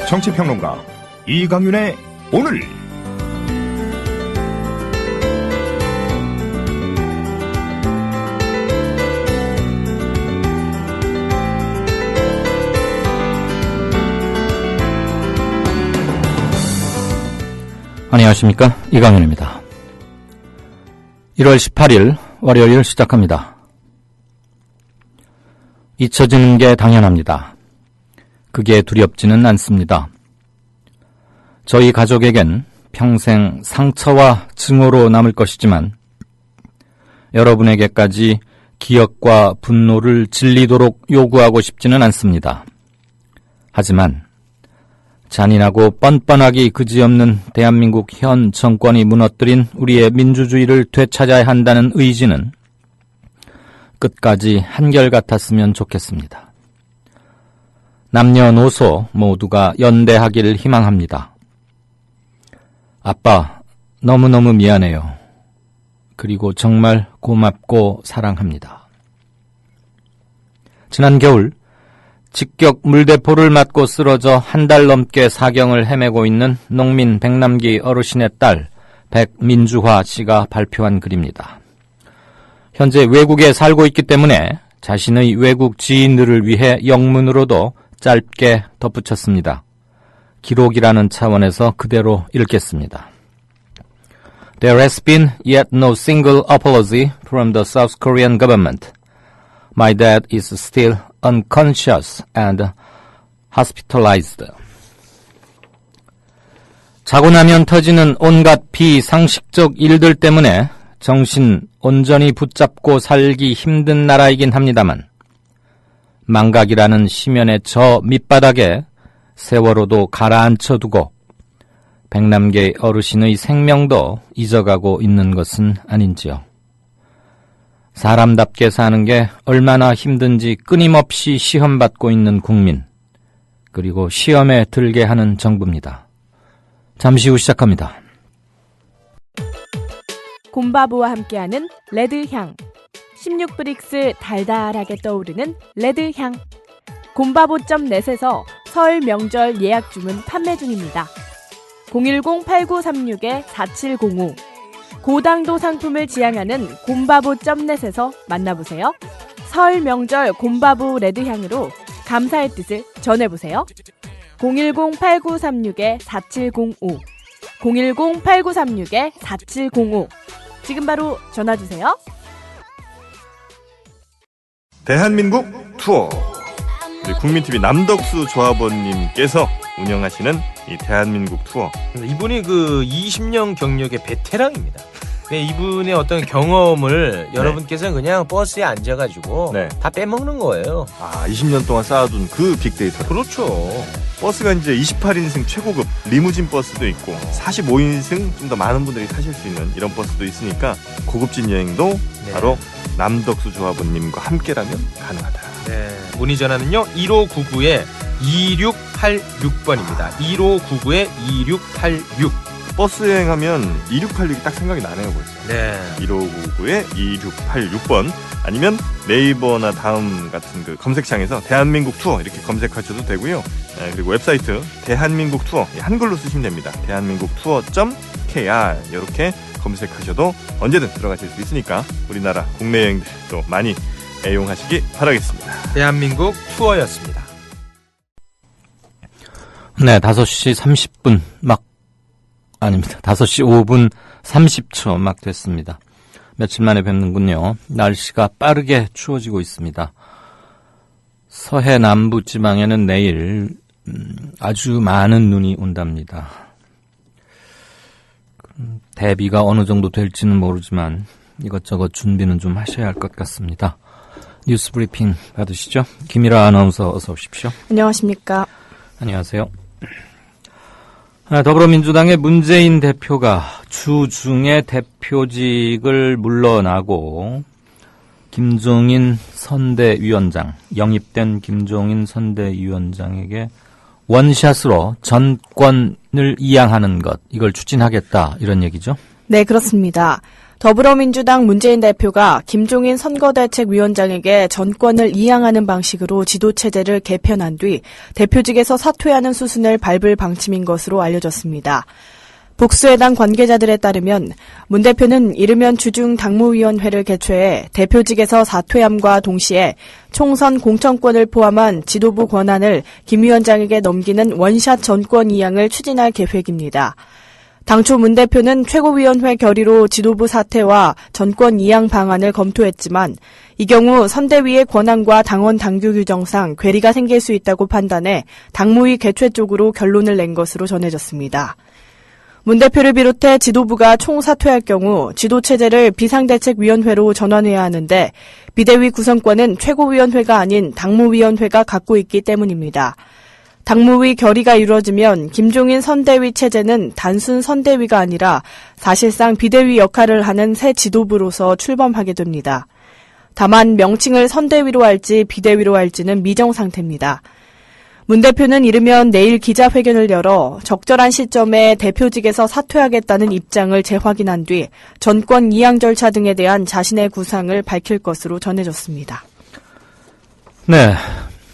정치평론가 이강윤의 오늘. 안녕하십니까, 이강윤입니다. 1월 18일 월요일 시작합니다. 잊혀지는 게 당연합니다. 그게 두렵지는 않습니다. 저희 가족에겐 평생 상처와 증오로 남을 것이지만 여러분에게까지 기억과 분노를 질리도록 요구하고 싶지는 않습니다. 하지만 잔인하고 뻔뻔하기 그지없는 대한민국 현 정권이 무너뜨린 우리의 민주주의를 되찾아야 한다는 의지는 끝까지 한결같았으면 좋겠습니다. 남녀노소 모두가 연대하기를 희망합니다. 아빠, 너무너무 미안해요. 그리고 정말 고맙고 사랑합니다. 지난 겨울 직격 물대포를 맞고 쓰러져 한 달 넘게 사경을 헤매고 있는 농민 백남기 어르신의 딸 백민주화 씨가 발표한 글입니다. 현재 외국에 살고 있기 때문에 자신의 외국 지인들을 위해 영문으로도 짧게 덧붙였습니다. 기록이라는 차원에서 그대로 읽겠습니다. There has been yet no single apology from the South Korean government. My dad is still unconscious and hospitalized. 자고 나면 터지는 온갖 비상식적 일들 때문에 정신 온전히 붙잡고 살기 힘든 나라이긴 합니다만 망각이라는 심연의 저 밑바닥에 세월호도 가라앉혀두고 백남계 어르신의 생명도 잊어가고 있는 것은 아닌지요. 사람답게 사는 게 얼마나 힘든지 끊임없이 시험받고 있는 국민, 그리고 시험에 들게 하는 정부입니다. 잠시 후 시작합니다. 곰바보와 함께하는 레드향. 16브릭스 달달하게 떠오르는 레드향. 곰바보.net에서 설 명절 예약 주문 판매 중입니다. 010-8936-4705 고당도 상품을 지향하는 곰바보.net에서 만나보세요. 설 명절 곰바보 레드향으로 감사의 뜻을 전해보세요. 010-8936-4705 010-8936-4705 지금 바로 전화주세요. 대한민국 투어. 우리 국민TV 남덕수 조합원님께서 운영하시는 이 대한민국 투어. 이분이 그 20년 경력의 베테랑입니다. 이분의 어떤 경험을 여러분께서는 그냥 버스에 앉아가지고 다 빼먹는 거예요. 20년 동안 쌓아둔 그 빅데이터. 그렇죠. 버스가 이제 28인승 최고급 리무진 버스도 있고 45인승 좀 더 많은 분들이 타실 수 있는 이런 버스도 있으니까 고급진 여행도 바로 남덕수 조합원님과 함께라면 가능하다. 문의 전화는요 1599-2686번입니다. 1599-2686. 버스 여행하면 2686이 딱 생각이 나네요 벌써. 1599-2686번 아니면 네이버나 다음 같은 그 검색창에서 대한민국 투어 이렇게 검색하셔도 되고요. 그리고 웹사이트 대한민국 투어 한글로 쓰시면 됩니다. 대한민국 투어.kr 이렇게 검색하셔도 언제든 들어가실 수 있으니까 우리나라 국내 여행들 또 많이 애용하시기 바라겠습니다. 대한민국 투어였습니다. 네, 5시 30분 아닙니다. 5시 5분 30초 막 됐습니다. 며칠 만에 뵙는군요. 날씨가 빠르게 추워지고 있습니다. 서해 남부 지방에는 내일 아주 많은 눈이 온답니다. 대비가 어느 정도 될지는 모르지만 이것저것 준비는 좀 하셔야 할 것 같습니다. 뉴스 브리핑 받으시죠? 김일아 아나운서 어서 오십시오. 안녕하십니까. 안녕하세요. 더불어민주당의 문재인 대표가 주중에 대표직을 물러나고 김종인 선대위원장, 영입된 김종인 선대위원장에게 원샷으로 전권을 이양하는 것, 이걸 추진하겠다, 이런 얘기죠? 네, 그렇습니다. 더불어민주당 문재인 대표가 김종인 선거대책위원장에게 전권을 이양하는 방식으로 지도체제를 개편한 뒤 대표직에서 사퇴하는 수순을 밟을 방침인 것으로 알려졌습니다. 복수해당 관계자들에 따르면 문 대표는 이르면 주중 당무위원회를 개최해 대표직에서 사퇴함과 동시에 총선 공천권을 포함한 지도부 권한을 김 위원장에게 넘기는 원샷 전권 이양을 추진할 계획입니다. 당초 문 대표는 최고위원회 결의로 지도부 사퇴와 전권 이양 방안을 검토했지만 이 경우 선대위의 권한과 당원 당규 규정상 괴리가 생길 수 있다고 판단해 당무위 개최 쪽으로 결론을 낸 것으로 전해졌습니다. 문 대표를 비롯해 지도부가 총사퇴할 경우 지도체제를 비상대책위원회로 전환해야 하는데 비대위 구성권은 최고위원회가 아닌 당무위원회가 갖고 있기 때문입니다. 당무위 결의가 이루어지면 김종인 선대위 체제는 단순 선대위가 아니라 사실상 비대위 역할을 하는 새 지도부로서 출범하게 됩니다. 다만 명칭을 선대위로 할지 비대위로 할지는 미정 상태입니다. 문 대표는 이르면 내일 기자회견을 열어 적절한 시점에 대표직에서 사퇴하겠다는 입장을 재확인한 뒤 전권 이양 절차 등에 대한 자신의 구상을 밝힐 것으로 전해졌습니다. 네,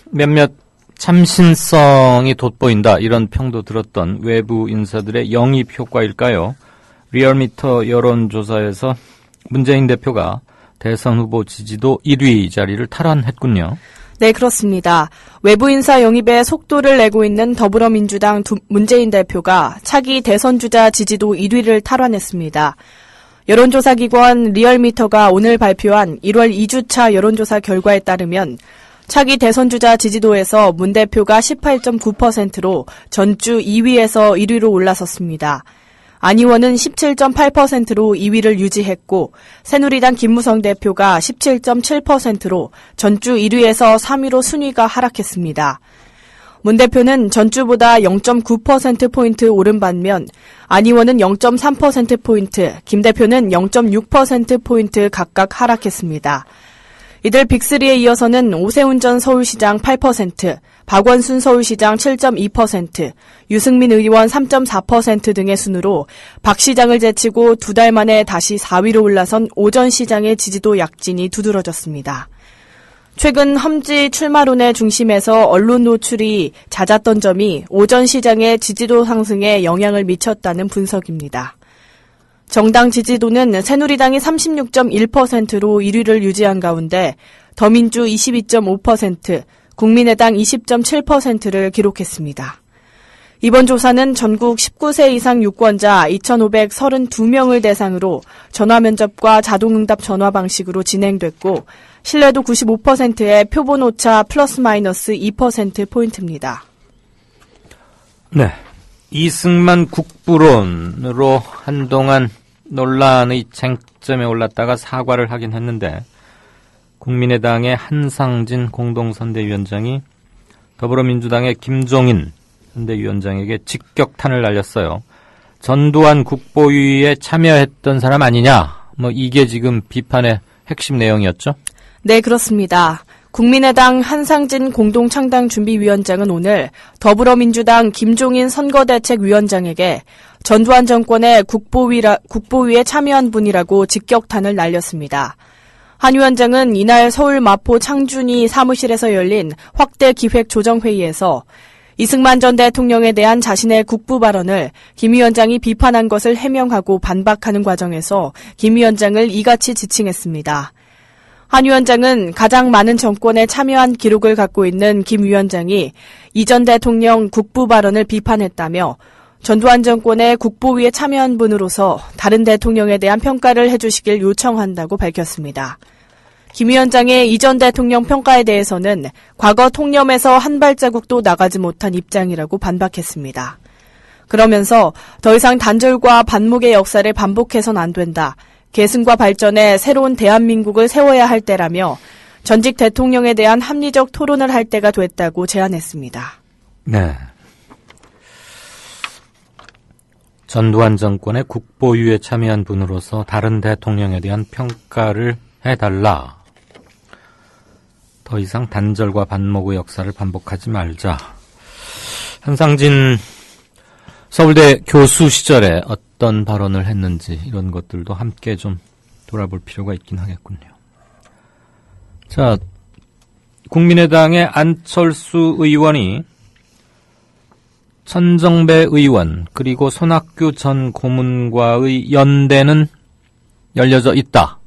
몇몇 참신성이 돋보인다 이런 평도 들었던 외부 인사들의 영입 효과일까요? 리얼미터 여론조사에서 문재인 대표가 대선 후보 지지도 1위 자리를 탈환했군요. 네, 그렇습니다. 외부 인사 영입에 속도를 내고 있는 더불어민주당 문재인 대표가 차기 대선 주자 지지도 1위를 탈환했습니다. 여론조사 기관 리얼미터가 오늘 발표한 1월 2주차 여론조사 결과에 따르면 차기 대선 주자 지지도에서 문 대표가 18.9%로 전주 2위에서 1위로 올라섰습니다. 안 의원은 17.8%로 2위를 유지했고 새누리당 김무성 대표가 17.7%로 전주 1위에서 3위로 순위가 하락했습니다. 문 대표는 전주보다 0.9%포인트 오른 반면 안 의원은 0.3%포인트, 김 대표는 0.6%포인트 각각 하락했습니다. 이들 빅3에 이어서는 오세훈 전 서울시장 8%, 박원순 서울시장 7.2%, 유승민 의원 3.4% 등의 순으로 박 시장을 제치고 2달 만에 다시 4위로 올라선 오 전 시장의 지지도 약진이 두드러졌습니다. 최근 험지 출마론의 중심에서 언론 노출이 잦았던 점이 오 전 시장의 지지도 상승에 영향을 미쳤다는 분석입니다. 정당 지지도는 새누리당이 36.1%로 1위를 유지한 가운데 더민주 22.5%, 국민의당 20.7%를 기록했습니다. 이번 조사는 전국 19세 이상 유권자 2,532명을 대상으로 전화면접과 자동응답 전화 방식으로 진행됐고 신뢰도 95%의 표본 오차 플러스 마이너스 2%포인트입니다. 네, 이승만 국부론으로 한동안 논란의 쟁점에 올랐다가 사과를 하긴 했는데 국민의당의 한상진 공동선대위원장이 더불어민주당의 김종인 선대위원장에게 직격탄을 날렸어요. 전두환 국보위에 참여했던 사람 아니냐? 이게 지금 비판의 핵심 내용이었죠? 네, 그렇습니다. 국민의당 한상진 공동창당준비위원장은 오늘 더불어민주당 김종인 선거대책위원장에게 전두환 정권의 국보위에 참여한 분이라고 직격탄을 날렸습니다. 한 위원장은 이날 서울 마포 창준이 사무실에서 열린 확대 기획조정회의에서 이승만 전 대통령에 대한 자신의 국부 발언을 김 위원장이 비판한 것을 해명하고 반박하는 과정에서 김 위원장을 이같이 지칭했습니다. 한 위원장은 가장 많은 정권에 참여한 기록을 갖고 있는 김 위원장이 이 전 대통령 국부 발언을 비판했다며 전두환 정권의 국보위에 참여한 분으로서 다른 대통령에 대한 평가를 해주시길 요청한다고 밝혔습니다. 김 위원장의 이 전 대통령 평가에 대해서는 과거 통념에서 한 발자국도 나가지 못한 입장이라고 반박했습니다. 그러면서 더 이상 단절과 반목의 역사를 반복해선 안 된다. 계승과 발전에 새로운 대한민국을 세워야 할 때라며 전직 대통령에 대한 합리적 토론을 할 때가 됐다고 제안했습니다. 네. 전두환 정권의 국보위에 참여한 분으로서 다른 대통령에 대한 평가를 해달라. 더 이상 단절과 반목의 역사를 반복하지 말자. 한상진 서울대 교수 시절에 어떤 발언을 했는지 이런 것들도 함께 좀 돌아볼 필요가 있긴 하겠군요. 자, 국민의당의 안철수 의원이 천정배 의원 그리고 손학규 전 고문과의 연대는 열려져 있다.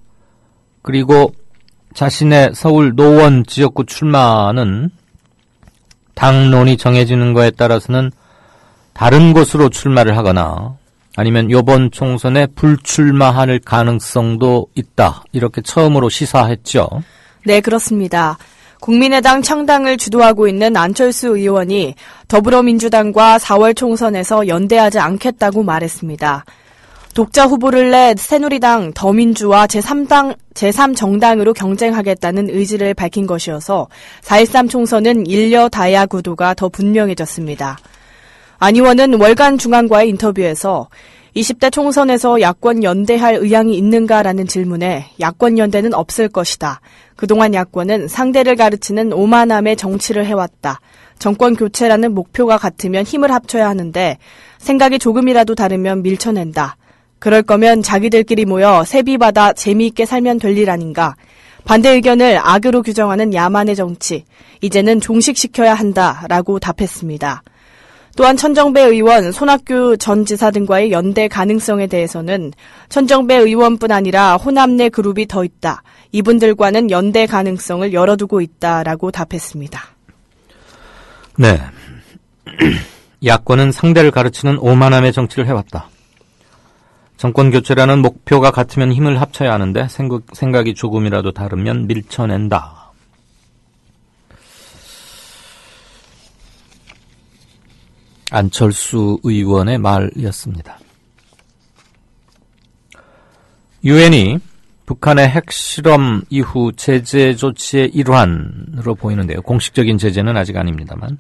그리고 자신의 서울 노원 지역구 출마는 당론이 정해지는 거에 따라서는 다른 곳으로 출마를 하거나 아니면 이번 총선에 불출마할 가능성도 있다. 이렇게 처음으로 시사했죠. 네, 그렇습니다. 국민의당 창당을 주도하고 있는 안철수 의원이 더불어민주당과 4월 총선에서 연대하지 않겠다고 말했습니다. 독자 후보를 내 새누리당, 더민주와 제3정당으로 경쟁하겠다는 의지를 밝힌 것이어서 4.13 총선은 일려다야 구도가 더 분명해졌습니다. 안 의원은 월간 중앙과의 인터뷰에서 20대 총선에서 야권 연대할 의향이 있는가라는 질문에 야권 연대는 없을 것이다. 그동안 야권은 상대를 가르치는 오만함의 정치를 해왔다. 정권 교체라는 목표가 같으면 힘을 합쳐야 하는데 생각이 조금이라도 다르면 밀쳐낸다. 그럴 거면 자기들끼리 모여 세비받아 재미있게 살면 될 일 아닌가. 반대 의견을 악으로 규정하는 야만의 정치. 이제는 종식시켜야 한다라고 답했습니다. 또한 천정배 의원, 손학규 전 지사 등과의 연대 가능성에 대해서는 천정배 의원뿐 아니라 호남 내 그룹이 더 있다. 이분들과는 연대 가능성을 열어두고 있다라고 답했습니다. 네. 야권은 상대를 가르치는 오만함의 정치를 해왔다. 정권 교체라는 목표가 같으면 힘을 합쳐야 하는데 생각이 조금이라도 다르면 밀쳐낸다. 안철수 의원의 말이었습니다. 유엔이 북한의 핵실험 이후 제재 조치의 일환으로 보이는데요. 공식적인 제재는 아직 아닙니다만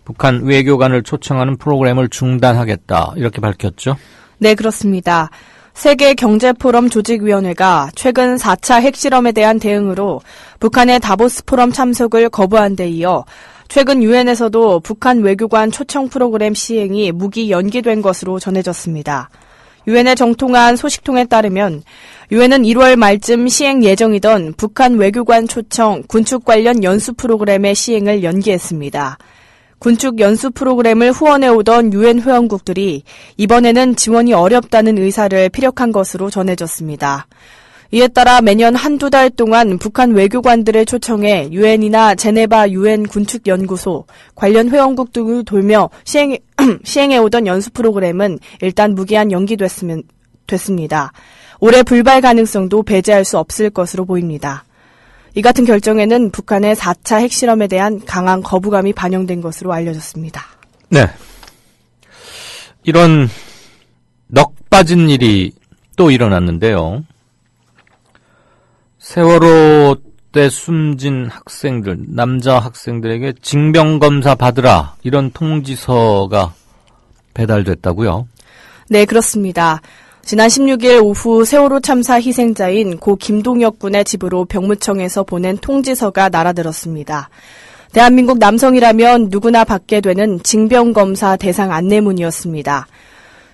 북한 외교관을 초청하는 프로그램을 중단하겠다 이렇게 밝혔죠. 네, 그렇습니다. 세계경제포럼 조직위원회가 최근 4차 핵실험에 대한 대응으로 북한의 다보스 포럼 참석을 거부한 데 이어 최근 유엔에서도 북한 외교관 초청 프로그램 시행이 무기 연기된 것으로 전해졌습니다. 유엔의 정통한 소식통에 따르면 유엔은 1월 말쯤 시행 예정이던 북한 외교관 초청 군축 관련 연수 프로그램의 시행을 연기했습니다. 군축 연수 프로그램을 후원해오던 유엔 회원국들이 이번에는 지원이 어렵다는 의사를 피력한 것으로 전해졌습니다. 이에 따라 매년 한두 달 동안 북한 외교관들을 초청해 유엔이나 제네바 유엔 군축연구소, 관련 회원국 등을 돌며 시행해오던 연수 프로그램은 일단 무기한 연기됐습니다. 올해 불발 가능성도 배제할 수 없을 것으로 보입니다. 이 같은 결정에는 북한의 4차 핵실험에 대한 강한 거부감이 반영된 것으로 알려졌습니다. 네. 이런 넋 빠진 일이 또 일어났는데요. 세월호 때 숨진 학생들, 남자 학생들에게 징병검사 받으라 이런 통지서가 배달됐다고요? 네, 그렇습니다. 지난 16일 오후 세월호 참사 희생자인 고 김동혁 군의 집으로 병무청에서 보낸 통지서가 날아들었습니다. 대한민국 남성이라면 누구나 받게 되는 징병검사 대상 안내문이었습니다.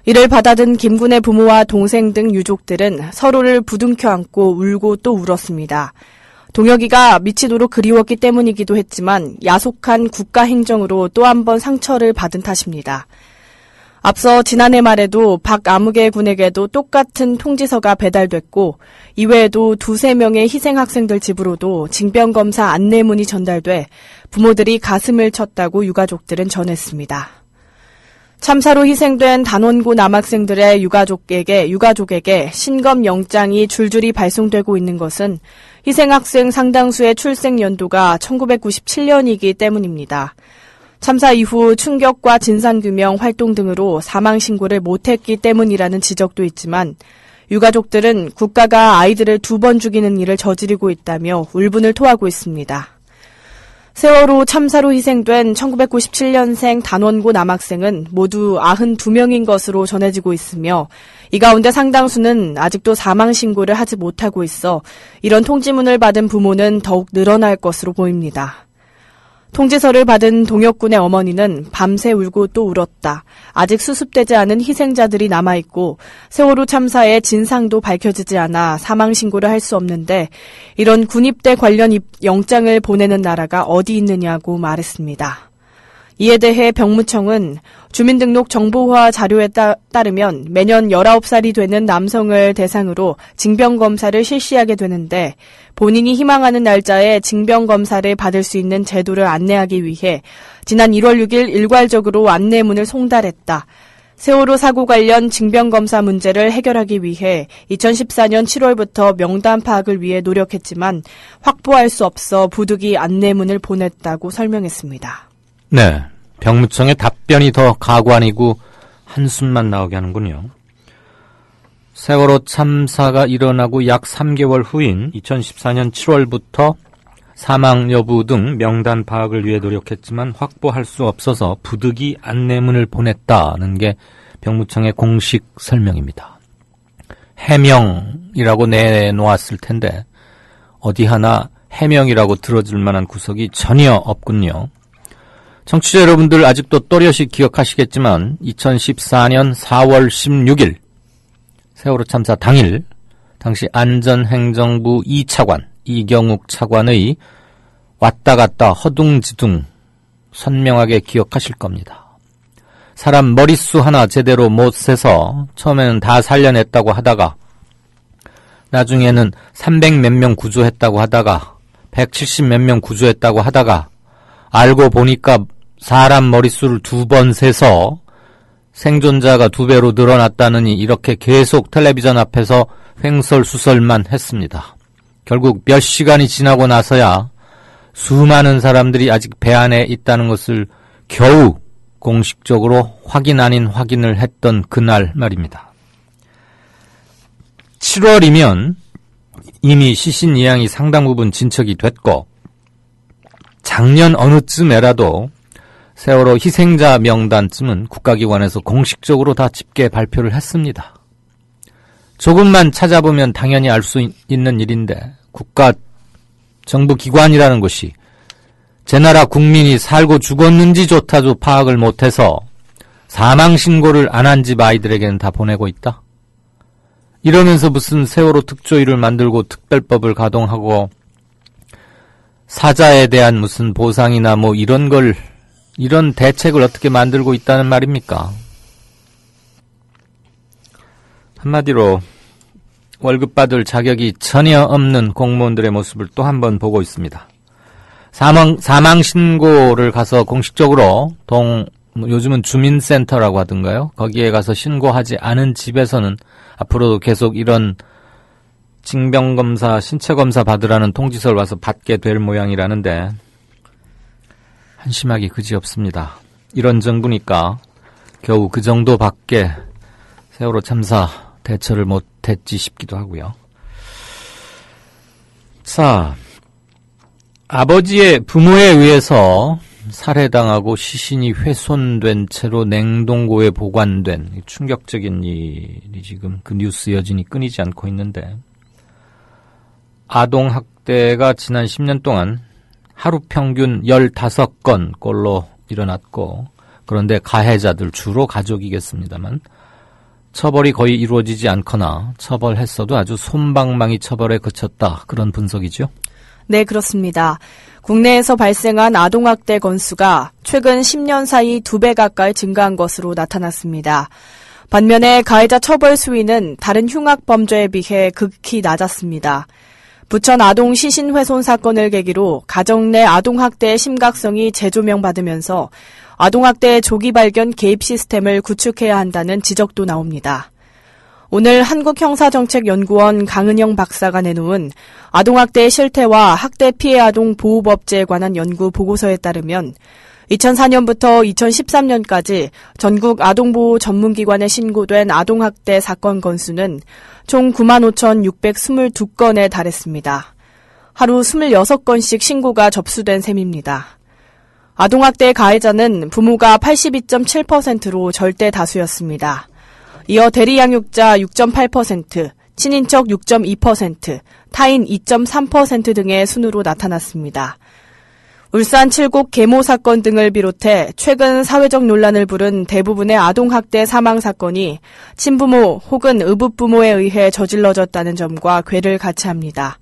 이를 받아든 김 군의 부모와 동생 등 유족들은 서로를 부둥켜 안고 울고 또 울었습니다. 동혁이가 미치도록 그리웠기 때문이기도 했지만 야속한 국가행정으로 또 한 번 상처를 받은 탓입니다. 앞서 지난해 말에도 박아무개 군에게도 똑같은 통지서가 배달됐고 이외에도 2-3명의 희생학생들 집으로도 징병검사 안내문이 전달돼 부모들이 가슴을 쳤다고 유가족들은 전했습니다. 참사로 희생된 단원고 남학생들의 유가족에게 신검 영장이 줄줄이 발송되고 있는 것은 희생학생 상당수의 출생 연도가 1997년이기 때문입니다. 참사 이후 충격과 진상규명 활동 등으로 사망신고를 못했기 때문이라는 지적도 있지만 유가족들은 국가가 아이들을 2번 죽이는 일을 저지르고 있다며 울분을 토하고 있습니다. 세월호 참사로 희생된 1997년생 단원고 남학생은 모두 92명인 것으로 전해지고 있으며 이 가운데 상당수는 아직도 사망신고를 하지 못하고 있어 이런 통지문을 받은 부모는 더욱 늘어날 것으로 보입니다. 통지서를 받은 동혁군의 어머니는 밤새 울고 또 울었다. 아직 수습되지 않은 희생자들이 남아있고 세월호 참사의 진상도 밝혀지지 않아 사망신고를 할 수 없는데 이런 군입대 관련 영장을 보내는 나라가 어디 있느냐고 말했습니다. 이에 대해 병무청은 주민등록 정보화 자료에 따르면 매년 19살이 되는 남성을 대상으로 징병검사를 실시하게 되는데 본인이 희망하는 날짜에 징병검사를 받을 수 있는 제도를 안내하기 위해 지난 1월 6일 일괄적으로 안내문을 송달했다. 세월호 사고 관련 징병검사 문제를 해결하기 위해 2014년 7월부터 명단 파악을 위해 노력했지만 확보할 수 없어 부득이 안내문을 보냈다고 설명했습니다. 네, 병무청의 답변이 더 가관이고 한숨만 나오게 하는군요. 세월호 참사가 일어나고 약 3개월 후인 2014년 7월부터 사망 여부 등 명단 파악을 위해 노력했지만 확보할 수 없어서 부득이 안내문을 보냈다는 게 병무청의 공식 설명입니다. 해명이라고 내놓았을 텐데 어디 하나 해명이라고 들어줄 만한 구석이 전혀 없군요. 청취자 여러분들 아직도 또렷이 기억하시겠지만 2014년 4월 16일 세월호 참사 당일 당시 안전행정부 2차관 이경욱 차관의 왔다 갔다 허둥지둥 선명하게 기억하실 겁니다. 사람 머릿수 하나 제대로 못 세서 처음에는 다 살려냈다고 하다가 나중에는 300 몇 명 구조했다고 하다가 170 몇 명 구조했다고 하다가 알고 보니까 사람 머릿수를 2번 세서 생존자가 2배로 늘어났다느니 이렇게 계속 텔레비전 앞에서 횡설수설만 했습니다. 결국 몇 시간이 지나고 나서야 수많은 사람들이 아직 배 안에 있다는 것을 겨우 공식적으로 확인 아닌 확인을 했던 그날 말입니다. 7월이면 이미 시신 이양이 상당 부분 진척이 됐고 작년 어느쯤에라도 세월호 희생자 명단쯤은 국가기관에서 공식적으로 다 집계 발표를 했습니다. 조금만 찾아보면 당연히 알 수 있는 일인데 국가 정부기관이라는 것이 제 나라 국민이 살고 죽었는지조차도 파악을 못해서 사망신고를 안 한 집 아이들에게는 다 보내고 있다. 이러면서 무슨 세월호 특조위를 만들고 특별법을 가동하고 사자에 대한 무슨 보상이나 뭐 이런 대책을 어떻게 만들고 있다는 말입니까? 한마디로 월급 받을 자격이 전혀 없는 공무원들의 모습을 또 한 번 보고 있습니다. 사망신고를 가서 공식적으로 요즘은 주민센터라고 하던가요? 거기에 가서 신고하지 않은 집에서는 앞으로도 계속 이런 징병검사, 신체검사 받으라는 통지서를 와서 받게 될 모양이라는데 한심하기 그지없습니다. 이런 정부니까 겨우 그 정도밖에 세월호 참사 대처를 못했지 싶기도 하고요. 자, 아버지의 부모에 의해서 살해당하고 시신이 훼손된 채로 냉동고에 보관된 충격적인 일이 지금 그 뉴스 여진이 끊이지 않고 있는데 아동학대가 지난 10년 동안 하루 평균 15건 꼴로 일어났고 그런데 가해자들 주로 가족이겠습니다만 처벌이 거의 이루어지지 않거나 처벌했어도 아주 솜방망이 처벌에 그쳤다. 그런 분석이죠? 네, 그렇습니다. 국내에서 발생한 아동학대 건수가 최근 10년 사이 2배 가까이 증가한 것으로 나타났습니다. 반면에 가해자 처벌 수위는 다른 흉악 범죄에 비해 극히 낮았습니다. 부천 아동 시신 훼손 사건을 계기로 가정 내 아동학대의 심각성이 재조명받으면서 아동학대의 조기 발견 개입 시스템을 구축해야 한다는 지적도 나옵니다. 오늘 한국형사정책연구원 강은영 박사가 내놓은 아동학대의 실태와 학대 피해 아동 보호법제에 관한 연구 보고서에 따르면 2004년부터 2013년까지 전국 아동보호 전문기관에 신고된 아동학대 사건 건수는 총 95,622건에 달했습니다. 하루 26건씩 신고가 접수된 셈입니다. 아동학대 가해자는 부모가 82.7%로 절대 다수였습니다. 이어 대리양육자 6.8%, 친인척 6.2%, 타인 2.3% 등의 순으로 나타났습니다. 울산 칠곡 계모 사건 등을 비롯해 최근 사회적 논란을 부른 대부분의 아동학대 사망 사건이 친부모 혹은 의붓부모에 의해 저질러졌다는 점과 궤를 같이 합니다.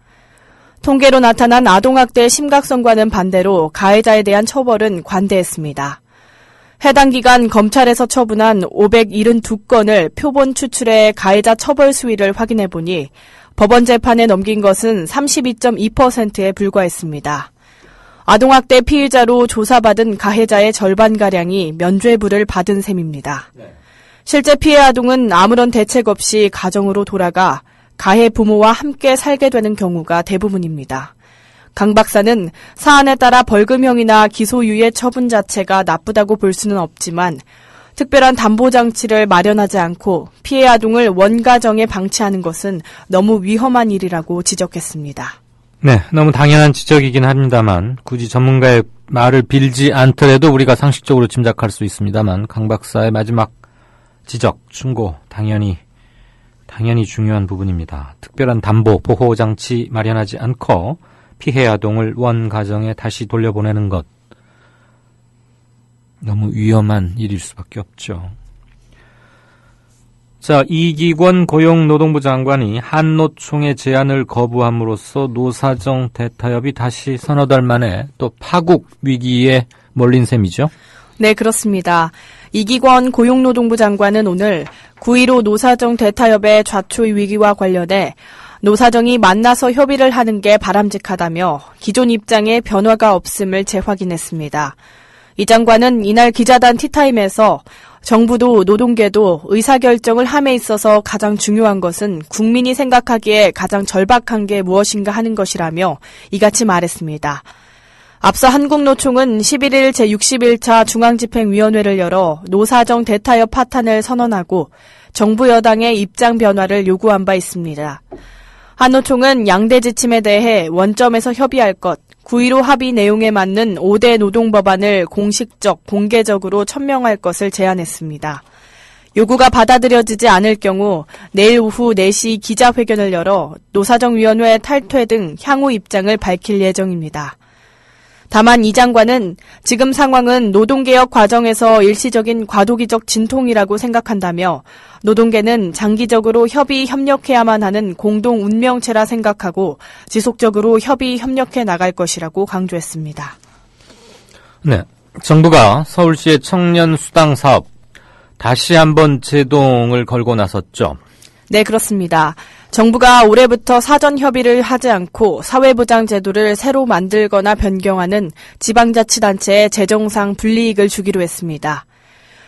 통계로 나타난 아동학대의 심각성과는 반대로 가해자에 대한 처벌은 관대했습니다. 해당 기간 검찰에서 처분한 572건을 표본 추출해 가해자 처벌 수위를 확인해보니 법원 재판에 넘긴 것은 32.2%에 불과했습니다. 아동학대 피의자로 조사받은 가해자의 절반가량이 면죄부를 받은 셈입니다. 실제 피해 아동은 아무런 대책 없이 가정으로 돌아가 가해 부모와 함께 살게 되는 경우가 대부분입니다. 강 박사는 사안에 따라 벌금형이나 기소유예 처분 자체가 나쁘다고 볼 수는 없지만 특별한 담보장치를 마련하지 않고 피해 아동을 원가정에 방치하는 것은 너무 위험한 일이라고 지적했습니다. 네, 너무 당연한 지적이긴 합니다만 굳이 전문가의 말을 빌지 않더라도 우리가 상식적으로 짐작할 수 있습니다만 강 박사의 마지막 지적, 충고 당연히 중요한 부분입니다. 특별한 담보, 보호장치 마련하지 않고 피해 아동을 원가정에 다시 돌려보내는 것 너무 위험한 일일 수밖에 없죠. 자, 이기권 고용노동부 장관이 한노총의 제안을 거부함으로써 노사정 대타협이 다시 서너 달 만에 또 파국 위기에 몰린 셈이죠? 네, 그렇습니다. 이기권 고용노동부 장관은 오늘 9.15 노사정 대타협의 좌초의 위기와 관련해 노사정이 만나서 협의를 하는 게 바람직하다며 기존 입장에 변화가 없음을 재확인했습니다. 이 장관은 이날 기자단 티타임에서 정부도 노동계도 의사결정을 함에 있어서 가장 중요한 것은 국민이 생각하기에 가장 절박한 게 무엇인가 하는 것이라며 이같이 말했습니다. 앞서 한국노총은 11일 제61차 중앙집행위원회를 열어 노사정 대타협 파탄을 선언하고 정부 여당의 입장 변화를 요구한 바 있습니다. 한노총은 양대 지침에 대해 원점에서 협의할 것, 9.15 합의 내용에 맞는 5대 노동법안을 공식적, 공개적으로 천명할 것을 제안했습니다. 요구가 받아들여지지 않을 경우 내일 오후 4시 기자회견을 열어 노사정위원회 탈퇴 등 향후 입장을 밝힐 예정입니다. 다만 이 장관은 지금 상황은 노동개혁 과정에서 일시적인 과도기적 진통이라고 생각한다며 노동계는 장기적으로 협력해야만 하는 공동 운명체라 생각하고 지속적으로 협력해 나갈 것이라고 강조했습니다. 네, 정부가 서울시의 청년 수당 사업 다시 한번 제동을 걸고 나섰죠. 네, 그렇습니다. 정부가 올해부터 사전 협의를 하지 않고 사회보장 제도를 새로 만들거나 변경하는 지방자치단체에 재정상 불이익을 주기로 했습니다.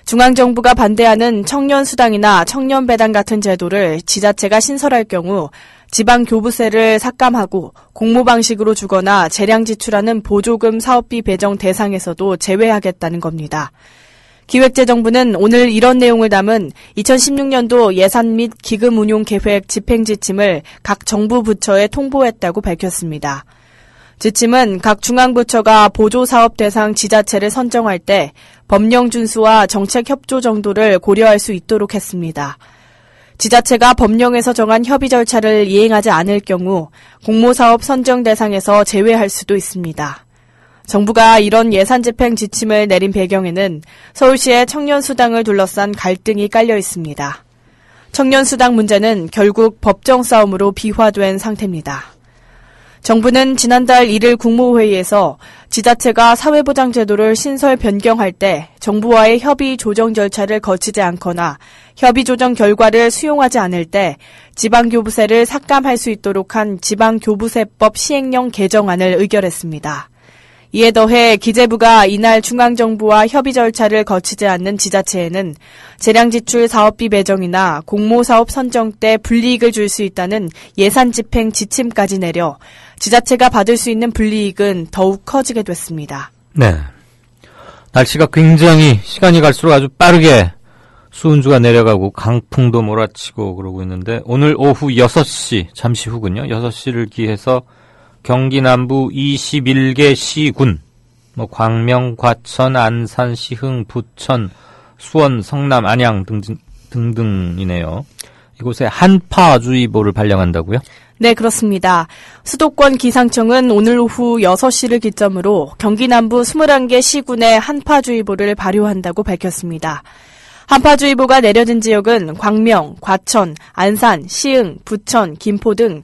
중앙정부가 반대하는 청년수당이나 청년배당 같은 제도를 지자체가 신설할 경우 지방교부세를 삭감하고 공모 방식으로 주거나 재량 지출하는 보조금 사업비 배정 대상에서도 제외하겠다는 겁니다. 기획재정부는 오늘 이런 내용을 담은 2016년도 예산 및 기금 운용 계획 집행 지침을 각 정부 부처에 통보했다고 밝혔습니다. 지침은 각 중앙부처가 보조사업 대상 지자체를 선정할 때 법령 준수와 정책 협조 정도를 고려할 수 있도록 했습니다. 지자체가 법령에서 정한 협의 절차를 이행하지 않을 경우 공모사업 선정 대상에서 제외할 수도 있습니다. 정부가 이런 예산 집행 지침을 내린 배경에는 서울시의 청년수당을 둘러싼 갈등이 깔려 있습니다. 청년수당 문제는 결국 법정 싸움으로 비화된 상태입니다. 정부는 지난달 1일 국무회의에서 지자체가 사회보장제도를 신설 변경할 때 정부와의 협의 조정 절차를 거치지 않거나 협의 조정 결과를 수용하지 않을 때 지방교부세를 삭감할 수 있도록 한 지방교부세법 시행령 개정안을 의결했습니다. 이에 더해 기재부가 이날 중앙정부와 협의 절차를 거치지 않는 지자체에는 재량지출 사업비 배정이나 공모사업 선정 때 불이익을 줄 수 있다는 예산 집행 지침까지 내려 지자체가 받을 수 있는 불이익은 더욱 커지게 됐습니다. 네. 날씨가 굉장히 시간이 갈수록 아주 빠르게 수은주가 내려가고 강풍도 몰아치고 그러고 있는데 오늘 오후 6시, 잠시 후군요. 6시를 기해서 경기 남부 21개 시군, 광명, 과천, 안산, 시흥, 부천, 수원, 성남, 안양 등등이네요. 이곳에 한파주의보를 발령한다고요? 네, 그렇습니다. 수도권 기상청은 오늘 오후 6시를 기점으로 경기 남부 21개 시군에 한파주의보를 발효한다고 밝혔습니다. 한파주의보가 내려진 지역은 광명, 과천, 안산, 시흥, 부천, 김포 등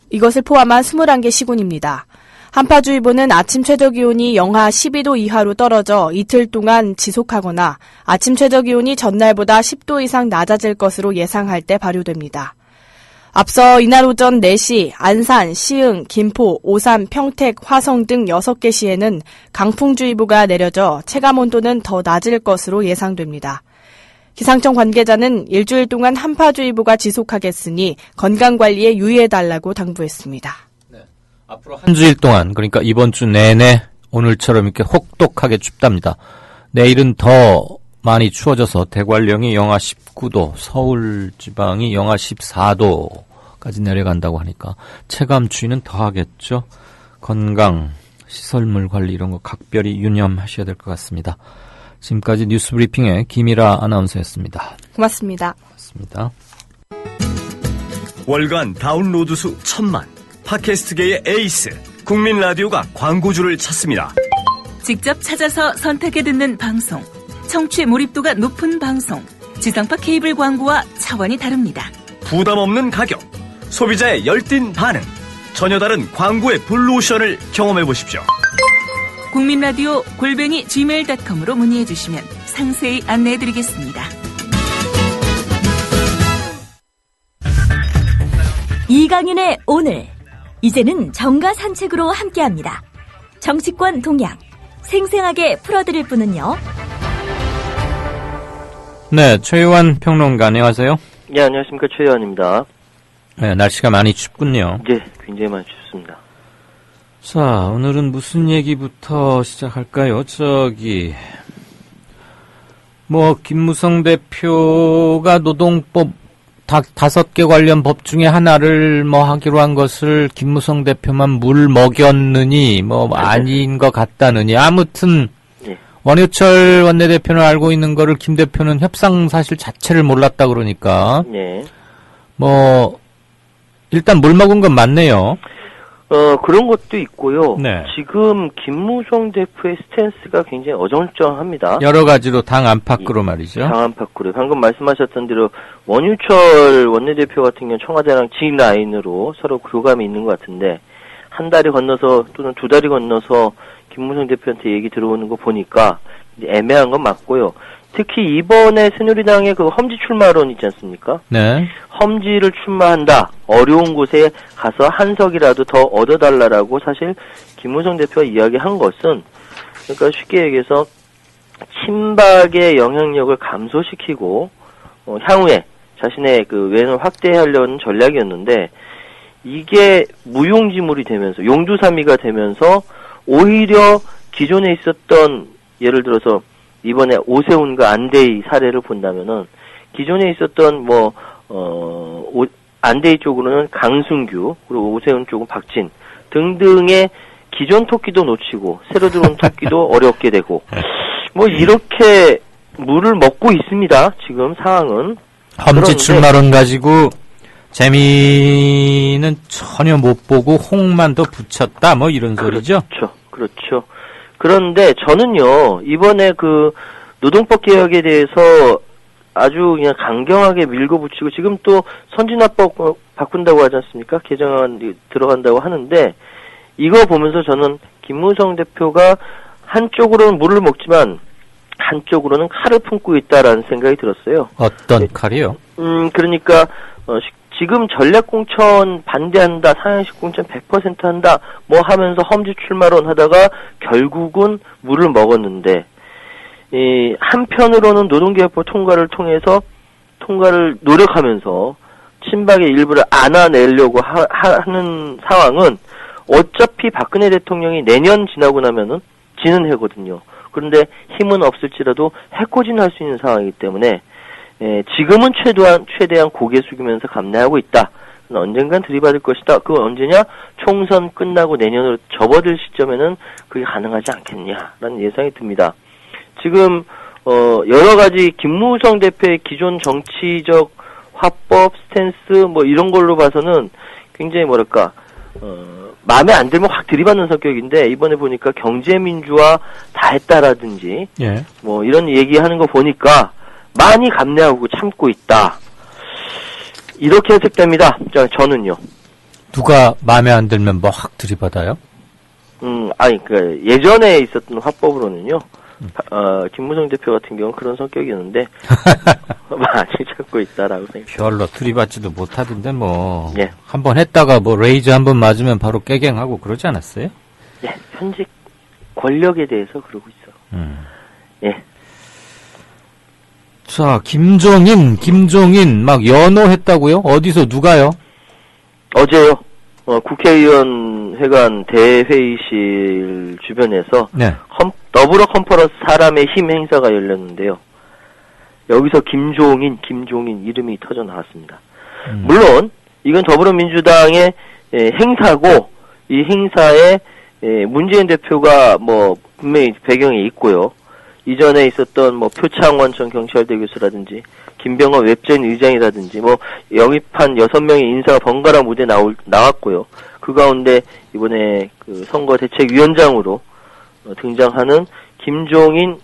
이것을 포함한 21개 시군입니다. 한파주의보는 아침 최저기온이 영하 12도 이하로 떨어져 이틀 동안 지속하거나 아침 최저기온이 전날보다 10도 이상 낮아질 것으로 예상할 때 발효됩니다. 앞서 이날 오전 4시 안산, 시흥, 김포, 오산, 평택, 화성 등 6개 시에는 강풍주의보가 내려져 체감온도는 더 낮을 것으로 예상됩니다. 기상청 관계자는 일주일 동안 한파주의보가 지속하겠으니 건강관리에 유의해달라고 당부했습니다. 앞으로 한 주일 동안, 그러니까 이번 주 내내 오늘처럼 이렇게 혹독하게 춥답니다. 내일은 더 많이 추워져서 대관령이 영하 19도, 서울 지방이 영하 14도까지 내려간다고 하니까 체감 추위는 더 하겠죠. 건강, 시설물 관리 이런 거 각별히 유념하셔야 될 것 같습니다. 지금까지 뉴스브리핑의 김일아 아나운서였습니다. 고맙습니다. 고맙습니다. 월간 다운로드 수 1000만. 팟캐스트계의 에이스 국민 라디오가 광고주를 찾습니다. 직접 찾아서 선택해 듣는 방송, 청취 몰입도가 높은 방송, 지상파 케이블 광고와 차원이 다릅니다. 부담 없는 가격, 소비자의 열띤 반응, 전혀 다른 광고의 블루오션을 경험해 보십시오. 국민라디오 @gmail.com으로 문의해 주시면 상세히 안내해 드리겠습니다. 이강윤의 오늘, 이제는 정가 산책으로 함께합니다. 정치권 동향 생생하게 풀어드릴 분은요. 네, 최유한 평론가 안녕하세요. 네, 안녕하십니까. 최유한입니다. 네, 날씨가 많이 춥군요. 네, 굉장히 많이 춥습니다. 자, 오늘은 무슨 얘기부터 시작할까요? 김무성 대표가 노동법 5개 관련 법 중에 하나를 하기로 한 것을 김무성 대표만 물 먹였느니, 아닌 것 같다느니, 아무튼, 네. 원효철 원내대표는 알고 있는 거를 김 대표는 협상 사실 자체를 몰랐다 그러니까, 네. 일단 물 먹은 건 맞네요. 그런 것도 있고요. 네. 지금 김무성 대표의 스탠스가 굉장히 어정쩡합니다. 여러 가지로 당 안팎으로 말이죠. 당 안팎으로. 방금 말씀하셨던 대로 원유철 원내대표 같은 경우는 청와대랑 직 라인으로 서로 교감이 있는 것 같은데, 한 다리 건너서 또는 두 다리 건너서 김무성 대표한테 얘기 들어오는 거 보니까 애매한 건 맞고요. 특히 이번에 새누리당의 그 험지 출마론 있지 않습니까? 네. 험지를 출마한다. 어려운 곳에 가서 한 석이라도 더 얻어달라라고 사실 김무성 대표가 이야기한 것은, 그러니까 쉽게 얘기해서 친박의 영향력을 감소시키고 향후에 자신의 그 외연을 확대하려는 전략이었는데, 이게 무용지물이 되면서 용두사미가 되면서 오히려 기존에 있었던, 예를 들어서 이번에 오세훈과 안대희 사례를 본다면은 기존에 있었던 안대희 쪽으로는 강승규, 그리고 오세훈 쪽은 박진 등등의 기존 토끼도 놓치고 새로 들어온 토끼도 어렵게 되고 이렇게 물을 먹고 있습니다. 지금 상황은. 험지 출마론 가지고 재미는 전혀 못 보고 홍만 더 붙였다 이런 소리죠. 그렇죠. 그런데 저는요, 이번에 그 노동법 개혁에 대해서 아주 그냥 강경하게 밀고붙이고, 지금 또 선진화법 바꾼다고 하지 않습니까? 개정안 들어간다고 하는데, 이거 보면서 저는 김무성 대표가 한쪽으로는 물을 먹지만 한쪽으로는 칼을 품고 있다라는 생각이 들었어요. 어떤 칼이요? 그러니까 지금 전략공천 반대한다, 상향식 공천 100% 한다, 하면서 험지 출마론 하다가 결국은 물을 먹었는데, 한편으로는 노동개혁법 통과를 노력하면서 친박의 일부를 안아내려고 하는 상황은 어차피 박근혜 대통령이 내년 지나고 나면은 지는 해거든요. 그런데 힘은 없을지라도 해코지할 수 있는 상황이기 때문에, 지금은 최대한 고개 숙이면서 감내하고 있다. 언젠간 들이받을 것이다. 그건 언제냐? 총선 끝나고 내년으로 접어들 시점에는 그게 가능하지 않겠냐라는 예상이 듭니다. 지금 여러 가지 김무성 대표의 기존 정치적 화법, 스탠스 뭐 이런 걸로 봐서는 굉장히 뭐랄까 마음에 안 들면 확 들이받는 성격인데 이번에 보니까 경제민주화 다 했다라든지 예. 뭐 이런 얘기하는 거 보니까 많이 감내하고 참고 있다. 이렇게 해석됩니다. 저는요. 누가 마음에 안 들면 뭐 확 들이받아요? 아니 그 예전에 있었던 화법으로는요. 김무성 대표 같은 경우는 그런 성격이었는데 많이 참고 있다라고 생각합니다. 별로 들이받지도 못하던데 뭐. 예. 한번 했다가 뭐 레이저 한번 맞으면 바로 깨갱하고 그러지 않았어요? 예. 현직 권력에 대해서 그러고 있어. 예. 자, 김종인 막 연호했다고요? 어디서 누가요? 어제요. 국회의원회관 대회의실 주변에서 네. 더불어 컨퍼런스 사람의 힘 행사가 열렸는데요. 여기서 김종인 이름이 터져 나왔습니다. 물론 이건 더불어민주당의 행사고 이 행사에 문재인 대표가 뭐 분명히 배경에 있고요. 이전에 있었던 뭐 표창원 전 경찰대 교수라든지 김병헌 웹전 의장이라든지 뭐 영입한 6명의 인사가 번갈아 무대에 나왔고요. 그 가운데 이번에 그 선거 대책위원장으로 등장하는 김종인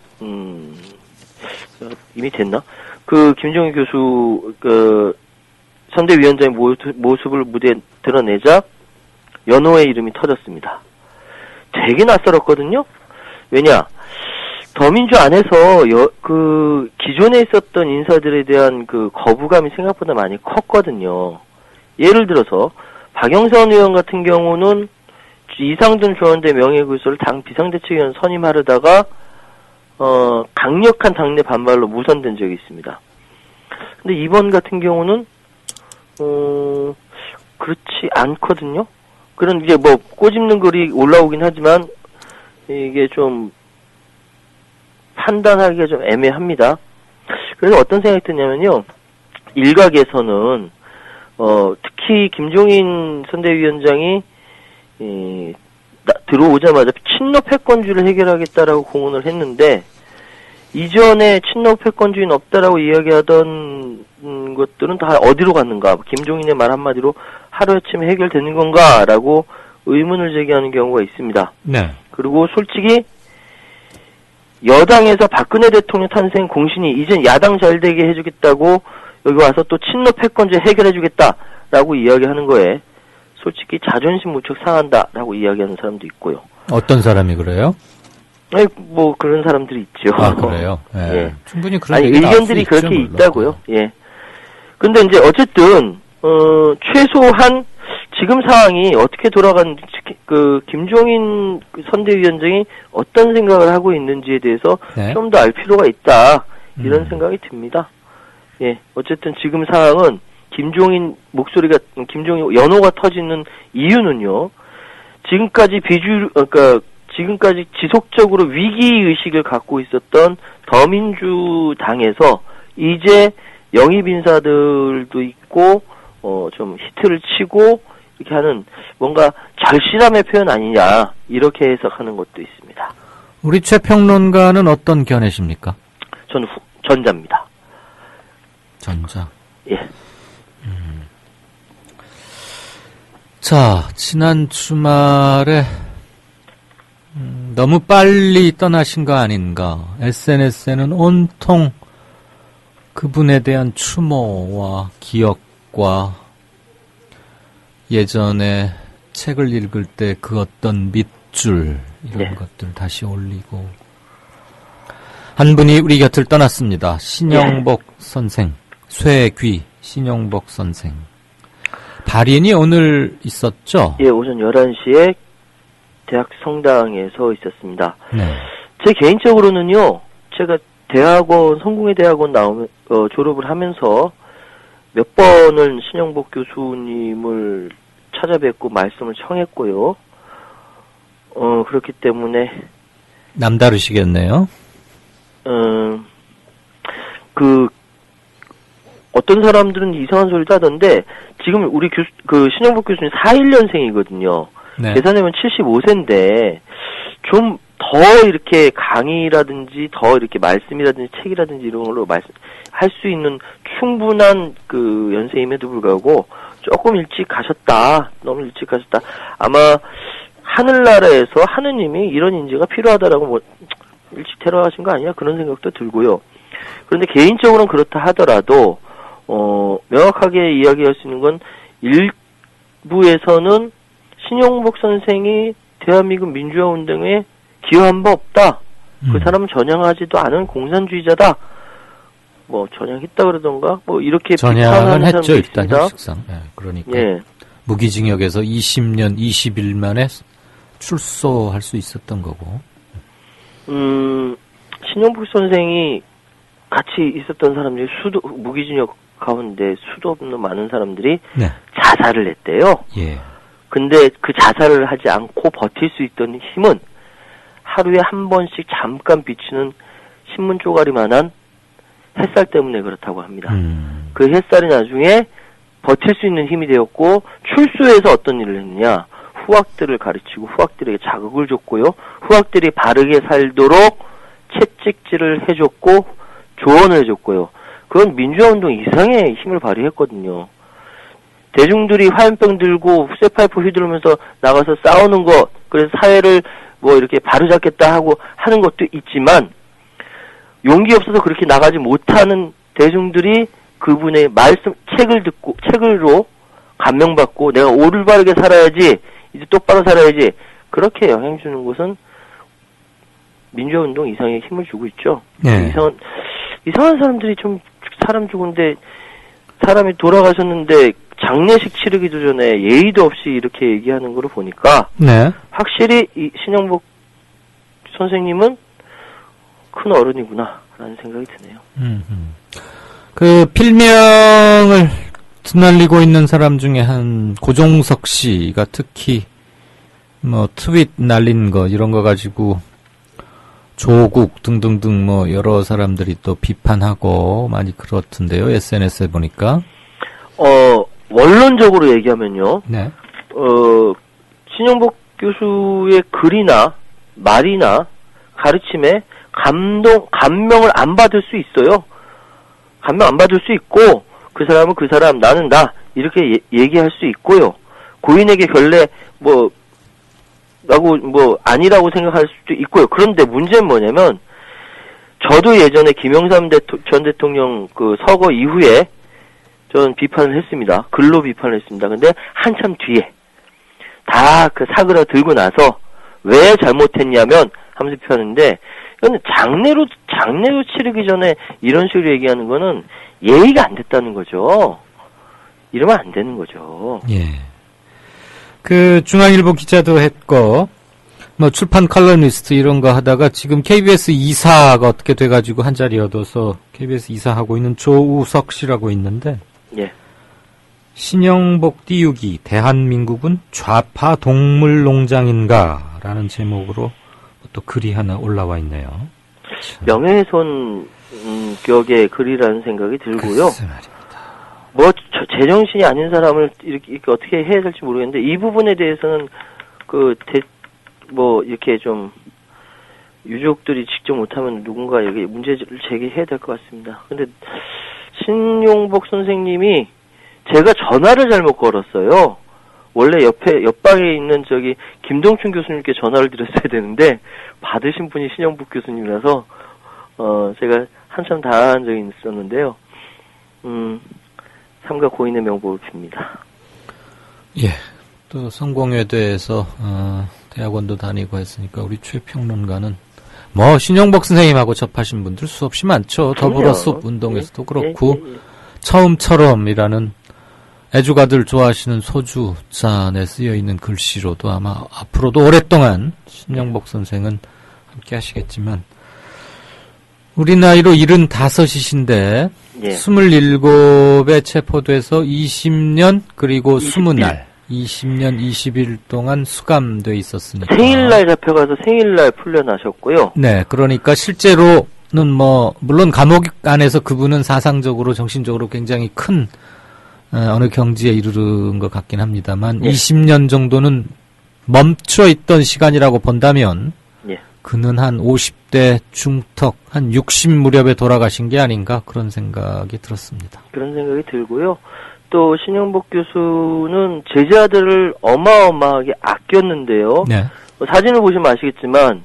이미 됐나? 그 김종인 교수 그 선대위원장의 모습을 무대에 드러내자 연호의 이름이 터졌습니다. 되게 낯설었거든요. 왜냐? 더민주 안에서 그 기존에 있었던 인사들에 대한 그 거부감이 생각보다 많이 컸거든요. 예를 들어서 박영선 의원 같은 경우는 이상돈 조원대 명예교수를 당 비상대책위원 선임하려다가 강력한 당내 반발로 무산된 적이 있습니다. 근데 이번 같은 경우는 그렇지 않거든요. 그런 이제 뭐 꼬집는 글이 올라오긴 하지만 이게 좀 판단하기가 좀 애매합니다. 그래서 어떤 생각이 드냐면요. 일각에서는 특히 김종인 선대위원장이 들어오자마자 친노 패권주의를 해결하겠다라고 공언을 했는데 이전에 친노 패권주의는 없다라고 이야기하던 것들은 다 어디로 갔는가? 김종인의 말 한마디로 하루아침에 해결되는 건가라고 의문을 제기하는 경우가 있습니다. 네. 그리고 솔직히 여당에서 박근혜 대통령 탄생 공신이 이젠 야당 잘되게 해주겠다고 여기 와서 또 친노 패권주의 해결해주겠다라고 이야기하는 거에 솔직히 자존심 무척 상한다라고 이야기하는 사람도 있고요. 어떤 사람이 그래요? 아니, 뭐 그런 사람들이 있죠. 아, 그래요? 예. 예. 충분히 그런 아니, 얘기 나올 수 의견들이 있죠, 그렇게 물론. 있다고요. 예. 근데 이제 어쨌든 최소한 지금 상황이 어떻게 돌아가는지 그 김종인 선대위원장이 어떤 생각을 하고 있는지에 대해서 네. 좀 더 알 필요가 있다. 이런 생각이 듭니다. 예. 어쨌든 지금 상황은 김종인 연호가 터지는 이유는요. 지금까지 지금까지 지속적으로 위기 의식을 갖고 있었던 더민주당에서 이제 영입 인사들도 있고 좀 히트를 치고 이렇게 하는 뭔가 절실함의 표현 아니냐 이렇게 해석하는 것도 있습니다. 우리 최 평론가는 어떤 견해십니까? 저는 전자입니다. 전자. 예. 자, 지난 주말에 너무 빨리 떠나신 거 아닌가. SNS에는 온통 그분에 대한 추모와 기억과 예전에 책을 읽을 때 그 어떤 밑줄 이런 네. 것들 다시 올리고 한 분이 우리 곁을 떠났습니다. 신영복 선생, 쇠귀 신영복 선생. 발인이 오늘 있었죠? 예, 오전 11시에 대학 성당에서 있었습니다. 네. 제 개인적으로는요, 제가 성공회 대학원 졸업을 하면서 몇 번을 신영복 교수님을 찾아뵙고 말씀을 청했고요. 그렇기 때문에. 남다르시겠네요? 어떤 사람들은 이상한 소리도 하던데, 지금 우리 신영복 교수님 41년생이거든요. 네. 계산해보면 75세인데, 좀 더 이렇게 강의라든지, 더 이렇게 말씀이라든지, 책이라든지 이런 걸로 할 수 있는 충분한 그 연세임에도 불구하고 조금 일찍 가셨다. 너무 일찍 가셨다. 아마 하늘나라에서 하느님이 이런 인재가 필요하다라고 뭐 일찍 데려가신 거 아니야? 그런 생각도 들고요. 그런데 개인적으로는 그렇다 하더라도 명확하게 이야기할 수 있는 건 일부에서는 신용복 선생이 대한민국 민주화 운동에 기여한 바 없다. 그 사람은 전향하지도 않은 공산주의자다. 뭐 전향했다 그러던가 뭐 이렇게 전향은 비판하는 했죠. 일단 있습니다. 형식상. 네, 그러니까 예. 무기징역에서 20년 20일 만에 출소할 수 있었던 거고. 신용복 선생이 같이 있었던 사람들이 무기징역 가운데 수도 없는 많은 사람들이 네. 자살을 했대요. 예. 근데 그 자살을 하지 않고 버틸 수 있던 힘은 하루에 한 번씩 잠깐 비추는 신문 쪼가리만한 햇살 때문에 그렇다고 합니다. 그 햇살이 나중에 버틸 수 있는 힘이 되었고 출소해서 어떤 일을 했느냐. 후학들을 가르치고 후학들에게 자극을 줬고요. 후학들이 바르게 살도록 채찍질을 해줬고 조언을 해줬고요. 그건 민주화운동 이상의 힘을 발휘했거든요. 대중들이 화염병 들고 쇠파이프 휘두르면서 나가서 싸우는 것, 그래서 사회를 뭐 이렇게 바로잡겠다 하고 하는 것도 있지만 용기 없어서 그렇게 나가지 못하는 대중들이 그분의 말씀, 책으로 감명받고 내가 올바르게 살아야지, 이제 똑바로 살아야지, 그렇게 영향 주는 것은 민주화운동 이상의 힘을 주고 있죠. 네. 이상한 사람들이 좀 사람 죽은데 사람이 돌아가셨는데 장례식 치르기도 전에 예의도 없이 이렇게 얘기하는 걸 보니까 네. 확실히 이 신영복 선생님은 큰 어른이구나라는 생각이 드네요. 그 필명을 드날리고 있는 사람 중에 한 고종석 씨가 특히 뭐 트윗 날린 거 이런 거 가지고 조국 등등등 뭐 여러 사람들이 또 비판하고 많이 그렇던데요. SNS에 보니까. 원론적으로 얘기하면요. 네. 신영복 교수의 글이나 말이나 가르침에 감명을 안 받을 수 있어요. 감명 안 받을 수 있고, 그 사람은 그 사람, 나는 나, 이렇게 얘기할 수 있고요. 고인에게 결례, 아니라고 생각할 수도 있고요. 그런데 문제는 뭐냐면, 저도 예전에 김영삼 전 대통령 그 서거 이후에 저는 비판을 했습니다. 글로 비판을 했습니다. 근데 한참 뒤에, 다 그 사그라들고 나서, 왜 잘못했냐면, 하면서 비판했는데, 이건 장례로 치르기 전에 이런 식으로 얘기하는 거는 예의가 안 됐다는 거죠. 이러면 안 되는 거죠. 예. 그 중앙일보 기자도 했고 뭐 출판 칼럼니스트 이런 거 하다가 지금 KBS 이사가 어떻게 돼가지고 한 자리 얻어서 KBS 이사하고 있는 조우석 씨라고 있는데 예. 신영복 띄우기 대한민국은 좌파 동물 농장인가라는 제목으로 또 글이 하나 올라와 있네요. 명예훼손 격의 글이라는 생각이 들고요. 말입니다. 제정신이 아닌 사람을 이렇게 어떻게 해야 될지 모르겠는데 이 부분에 대해서는 이렇게 좀 유족들이 직접 못하면 누군가 여기 문제를 제기해야 될 것 같습니다. 근데 신용복 선생님이 제가 전화를 잘못 걸었어요. 원래 옆방에 있는 김동춘 교수님께 전화를 드렸어야 되는데, 받으신 분이 신영복 교수님이라서, 제가 한참 당한 적이 있었는데요. 삼가 고인의 명복을 빕니다. 예. 또 성공회대에서, 대학원도 다니고 했으니까, 우리 최 평론가는, 신영복 선생님하고 접하신 분들 수없이 많죠. 더불어숲 운동에서도 그렇고, 처음처럼이라는 애주가들 좋아하시는 소주 잔에 쓰여있는 글씨로도 아마 앞으로도 오랫동안 신영복 선생은 함께 하시겠지만 우리 나이로 75이신데 27에 체포돼서 20년 그리고 20날 20년 20일 동안 수감돼 있었으니까 생일날 잡혀가서 생일날 풀려나셨고요. 네, 그러니까 실제로는 물론 감옥 안에서 그분은 사상적으로 정신적으로 굉장히 큰 어느 경지에 이르른 것 같긴 합니다만 20년 정도는 멈춰 있던 시간이라고 본다면 그는 한 50대 중턱, 한 60 무렵에 돌아가신 게 아닌가 그런 생각이 들었습니다. 그런 생각이 들고요. 또 신영복 교수는 제자들을 어마어마하게 아꼈는데요. 네. 사진을 보시면 아시겠지만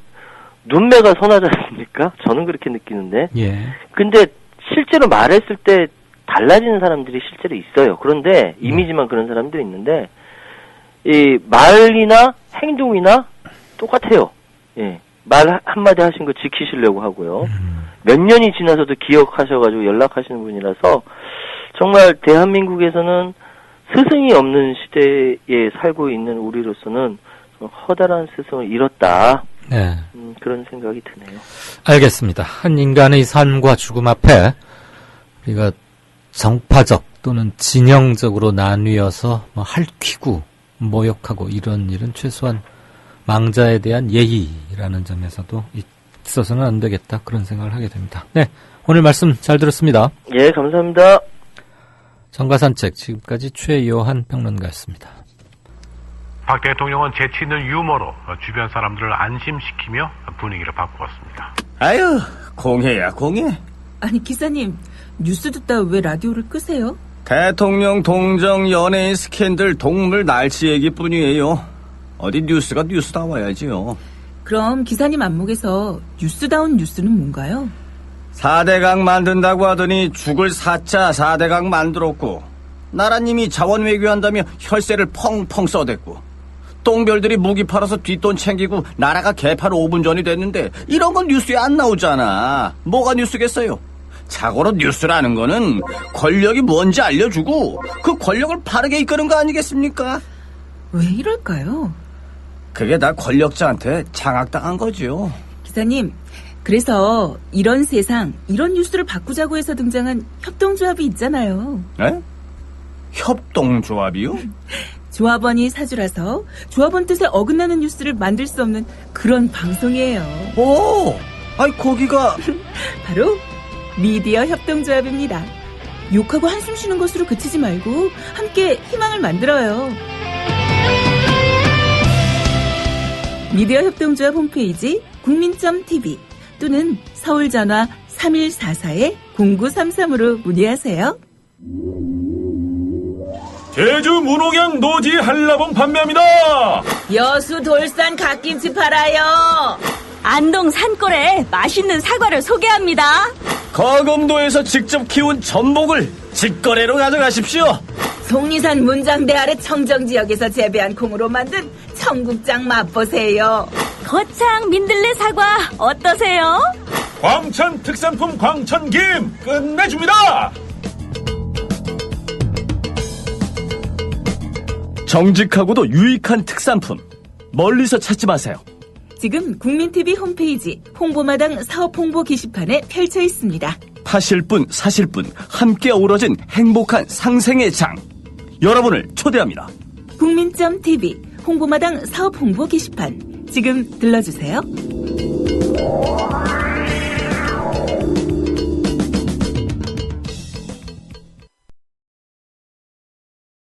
눈매가 선하지 않습니까? 저는 그렇게 느끼는데. 예. 근데 실제로 말했을 때 달라지는 사람들이 실제로 있어요. 그런데 이미지만 그런 사람들이 있는데 이 말이나 행동이나 똑같아요. 예. 말 한마디 하신 거 지키시려고 하고요. 몇 년이 지나서도 기억하셔가지고 연락하시는 분이라서 정말 대한민국에서는 스승이 없는 시대에 살고 있는 우리로서는 커다란 스승을 잃었다. 네. 그런 생각이 드네요. 알겠습니다. 한 인간의 삶과 죽음 앞에 우리가 정파적 또는 진영적으로 나뉘어서 핥히고 모욕하고 이런 일은 최소한 망자에 대한 예의라는 점에서도 있어서는 안 되겠다 그런 생각을 하게 됩니다. 네, 오늘 말씀 잘 들었습니다. 예, 감사합니다. 정가산책 지금까지 최요한 평론가였습니다. 박 대통령은 재치 있는 유머로 주변 사람들을 안심시키며 분위기를 바꾸었습니다. 아유, 공해야 공해. 아니 기사님, 뉴스 듣다 왜 라디오를 끄세요? 대통령 동정 연예인 스캔들 동물 날치 얘기뿐이에요. 어디 뉴스가 뉴스다워야지요. 그럼 기사님 안목에서 뉴스다운 뉴스는 뭔가요? 4대강 만든다고 하더니 죽을 4차 4대강 만들었고, 나라님이 자원 외교한다며 혈세를 펑펑 써댔고, 똥별들이 무기 팔아서 뒷돈 챙기고 나라가 개판 5분 전이 됐는데 이런 건 뉴스에 안 나오잖아. 뭐가 뉴스겠어요? 자고로 뉴스라는 거는 권력이 뭔지 알려주고 그 권력을 바르게 이끄는 거 아니겠습니까? 왜 이럴까요? 그게 다 권력자한테 장악당한 거죠. 기사님, 그래서 이런 세상, 이런 뉴스를 바꾸자고 해서 등장한 협동조합이 있잖아요. 에? 협동조합이요? 조합원이 사주라서 조합원 뜻에 어긋나는 뉴스를 만들 수 없는 그런 방송이에요. 오! 아이, 거기가 바로 미디어 협동조합입니다. 욕하고 한숨 쉬는 것으로 그치지 말고 함께 희망을 만들어요. 미디어 협동조합 홈페이지 국민.tv 또는 서울전화 3144-0933으로 문의하세요. 제주 문홍향 노지 한라봉 판매합니다. 여수 돌산 갓김치 팔아요. 안동 산골에 맛있는 사과를 소개합니다. 거금도에서 직접 키운 전복을 직거래로 가져가십시오. 속리산 문장대 아래 청정지역에서 재배한 콩으로 만든 청국장 맛보세요. 거창 민들레 사과 어떠세요? 광천 특산품 광천김 끝내줍니다. 정직하고도 유익한 특산품, 멀리서 찾지 마세요. 지금 국민TV 홈페이지 홍보마당 사업 홍보 게시판에 펼쳐 있습니다. 파실 분, 사실 분, 함께 어우러진 행복한 상생의 장. 여러분을 초대합니다. 국민.tv 홍보마당 사업 홍보 게시판 지금 들러주세요.